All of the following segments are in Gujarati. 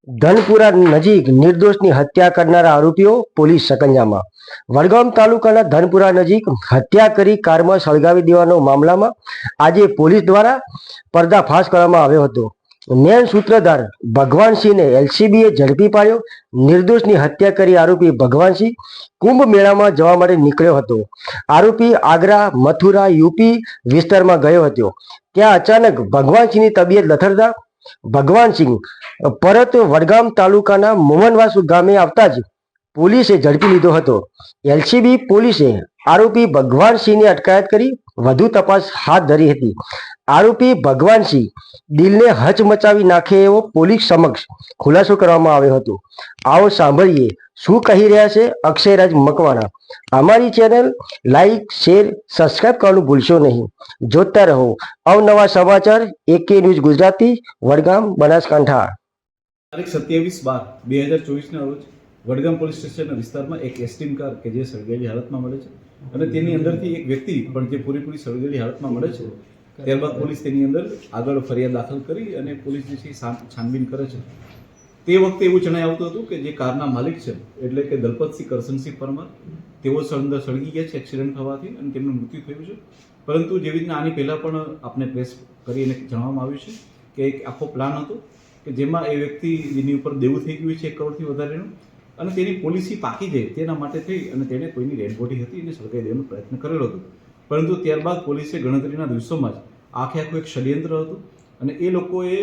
ધનપુરા નજીક નિર્દોષની હત્યા કરનારા આરોપીઓ પોલીસ સકંજામાં. વડગામ તાલુકાના ધનપુરા નજીક હત્યા કરી કારમાં સળગાવી દેવાનો મામલામાં આજે પોલીસ દ્વારા પર્દાફાશ કરવામાં આવ્યો હતો. મેન સૂત્રધાર ભગવાનસિંહને એલસીબીએ ઝડપી પાડ્યો. નિર્દોષની હત્યા કરી આરોપી ભગવાનસિંહ કુંભ મેળામાં જવા માટે નીકળ્યો હતો. આરોપી આગ્રા મથુરા યુપી વિસ્તારમાં ગયો હતો. ત્યાં અચાનક ભગવાનસિંહની તબિયત લથડતા ભગવાનસિંહ પરત વડગામ તાલુકાના મોહનવાસુ ગામે આવતા જ પોલીસે ઝડપી લીધો હતો. એલસીબી પોલીસે આરોપી ભગવાનસિંહની અટકાયત કરી વધુ તપાસ હાથ ધરી હતી. આરોપી ભગવાનસિંહ દિલને હચમચાવી નાખે એવો પોલીસ સમક્ષ ખુલાસો કરવામાં આવ્યો હતો. આવો સાંભળીએ શું કહી રહ્યા છે અક્ષયરાજ મકવાણા. અમારી ચેનલ લાઈક શેર સબસ્ક્રાઇબ કરવાનું ભૂલશો નહીં. જોતા રહો અવનવા સમાચાર. AK news Gujarati, Vadgam, Banaskantha. તારીખ 27/12/2024 રોજ વડગામ પોલીસ સ્ટેશનના વિસ્તારમાં એક એસ્ટીમ કાર કે જે સળગેલી હાલતમાં મળે છે અને તેની અંદરથી એક વ્યક્તિ પણ જે પૂરેપૂરી સળગેલી હાલતમાં મળે છે. ત્યારબાદ પોલીસ તેની અંદર આગળ ફરિયાદ દાખલ કરી અને પોલીસ જે છે છાનબીન કરે છે. તે વખતે એવું જણાઈ આવતું હતું કે જે કારના માલિક છે એટલે કે દલપતસિંહ કરશનસિંહ પરમાર તેઓ અંદર સળગી ગયા છે એક્સિડન્ટ થવાથી અને તેમનું મૃત્યુ થયું છે. પરંતુ જેવી રીતના આની પહેલાં પણ આપણે પ્રેસ કરીને જણાવવામાં આવ્યું છે કે એક આખો પ્લાન હતો કે જેમાં એ વ્યક્તિ જેની ઉપર દેવું થઈ ગયું છે 1 કરોડથી વધારેનું અને તેની પોલિસી પાકી જાય તેના માટે થઈ અને તેણે કોઈની ડેડ બોડી હતી એને સળગાવી દેવાનો પ્રયત્ન કરેલો હતો. પરંતુ ત્યારબાદ પોલીસે ગણતરીના દિવસોમાં જ આખું એક ષડયંત્ર હતું અને એ લોકોએ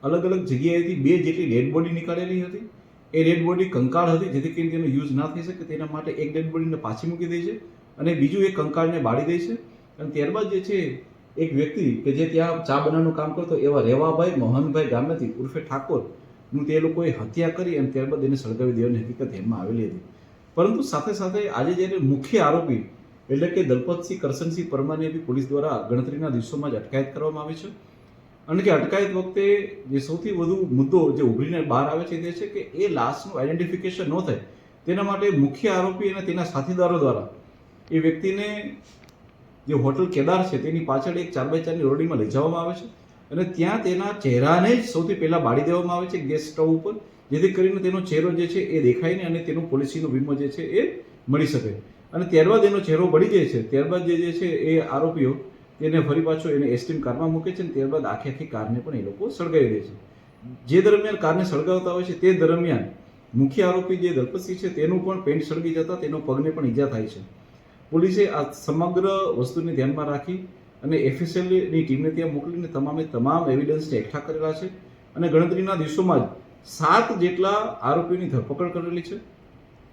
અલગ અલગ જગ્યાએથી 2 જેટલી ડેડ બોડી નીકાળેલી હતી. એ ડેડ બોડી કંકાળ હતી જેથી કરીને તેનો યુઝ ના થઈ શકે તેના માટે એક ડેડ બોડીને પાછી મૂકી દે છે અને બીજું એક કંકાળને બાળી દે છે. અને ત્યારબાદ જે છે એક વ્યક્તિ કે જે ત્યાં ચા બનાવવાનું કામ કરતો એવા રેવાભાઈ મોહનભાઈ ગામેથી ઉર્ફે ઠાકોરનું તે લોકોએ હત્યા કરી અને ત્યારબાદ એને સળગાવી દેવાની હકીકત ધ્યાનમાં આવેલી હતી. પરંતુ સાથે સાથે આજે જ્યારે મુખ્ય આરોપી એટલે કે દલપતસિંહ કરશનસિંહ પરમારની બી પોલીસ દ્વારા ગણતરીના દિવસોમાં જ અટકાયત કરવામાં આવી છે. અને કે અટકાયત વખતે જે સૌથી વધુ મુદ્દો જે ઉભરીને બહાર આવે છે તે છે કે એ લાશનું આઈડેન્ટિફિકેશન ન થાય તેના માટે મુખ્ય આરોપી અને તેના સાથીદારો દ્વારા એ વ્યક્તિને જે હોટલ કેદાર છે તેની પાછળ એક 4x4ની ઓરડીમાં લઈ જવામાં આવે છે અને ત્યાં તેના ચહેરાને જ સૌથી પહેલાં બાળી દેવામાં આવે છે ગેસ સ્ટવ ઉપર, જેથી કરીને તેનો ચહેરો જે છે એ દેખાય નહીં અને તેનું પોલિસીનો વીમો જે છે એ મળી શકે. અને ત્યારબાદ એનો ચહેરો બળી જાય છે. ત્યારબાદ જે છે એ આરોપીઓ તેને ફરી પાછો એને એસ્ટીમ કારમાં મૂકે છે અને ત્યારબાદ આખી કારને પણ એ લોકો સળગાવી દે છે. જે દરમિયાન કારને સળગાવતા હોય છે તે દરમિયાન મુખ્ય આરોપી જે દલપતસિંહ છે તેનું પણ પેન્ટ સળગી જતા તેનો પગને પણ ઈજા થાય છે. પોલીસે આ સમગ્ર વસ્તુને ધ્યાનમાં રાખી અને એફએસએલની ટીમને ત્યાં મોકલીને તમામ એવિડન્સને એકઠા કરેલા છે અને ગણતરીના દિવસોમાં જ 7 જેટલા આરોપીઓની ધરપકડ કરેલી છે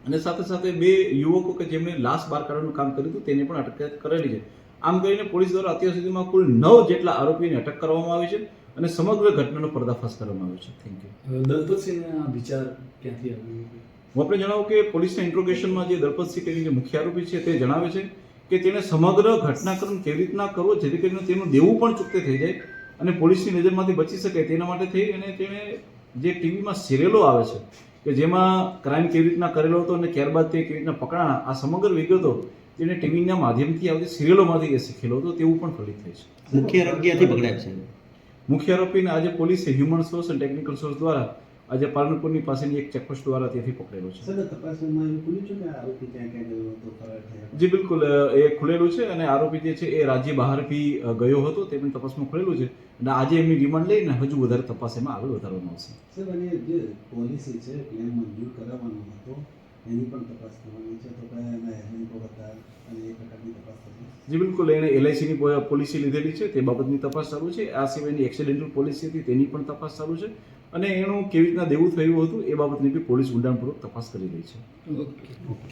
અને સાથે સાથે 2 યુવકો કે જેમણે લાશ બહાર કાઢવાનું કામ કર્યું હતું તેને પણ અટકાયત કરેલી છે. આમ કરીને પોલીસ દ્વારા અત્યાર સુધીમાં કુલ 9 જેટલા આરોપીઓને અટક કરવામાં આવી છે અને સમગ્ર ઘટનાનો પર્દાફાશ કરવામાં આવ્યો છે. Thank you. દલપતસિંહના વિચાર ક્યાંથી આવ્યો? હું આપણે જણાવું કે પોલીસના ઇન્ટ્રોગેશનમાં જે દલપતસિંહ તેની જે મુખ્ય આરોપી છે તે જણાવે છે કે તેણે સમગ્ર ઘટનાક્રમ કેવી રીતના કરવો જેથી કરીને તેનું દેવું પણ ચૂકતે થઈ જાય અને પોલીસની નજરમાંથી બચી શકે તેના માટે થઈ અને તેણે જે ટીવીમાં સિરિયલો આવે છે કે જેમાં ક્રાઇમ કેવી રીતના કરેલો હતો અને ત્યારબાદ તે કેવી રીતના પકડાણા આ સમગ્ર વિગતો તેને ટીવીના માધ્યમથી આવતી સિરિયલોમાંથી એ શીખેલો હતો તેવું પણ ફલિત થાય છે. મુખ્ય આરોપી ક્યાંથી પકડાયા છે? મુખ્ય આરોપીને આજે પોલીસે હ્યુમન સોર્સ અને ટેકનિકલ સોર્સ દ્વારા આજે પાલનપુરની પાસેની એક ચેકપોસ્ટ દ્વારા ત્યાંથી પકડેલો છે. જી બિલકુલ, એ ખુલેલું છે અને આરોપી જે છે એ રાજ્ય બહાર બી ગયો હતો તેમની તપાસમાં ખુલેલું છે અને આજે એમની રિમાન્ડ લઈને હજુ વધારે તપાસ એમાં આગળ વધારવામાં આવશે. સર, અને જે પોલિસી છે ક્લેમ મંજૂર કરાવવાનો હતો એની પણ તપાસ કરવાની છે તો કયા એના એજન્ટો હતા અને એ પ્રકારની તપાસ થશે? જી બિલકુલ, એણે LICની પોલિસી લીધેલી છે તે બાબતની તપાસ ચાલુ છે. આ સિવાયની એક્સિડેન્ટલ પોલિસી હતી તેની પણ તપાસ ચાલુ છે અને એનું કેવી રીતના દેવું થયું હતું એ બાબતની બી પોલીસ ઊંડાણપૂર્વક તપાસ કરી રહી છે. ઓકે.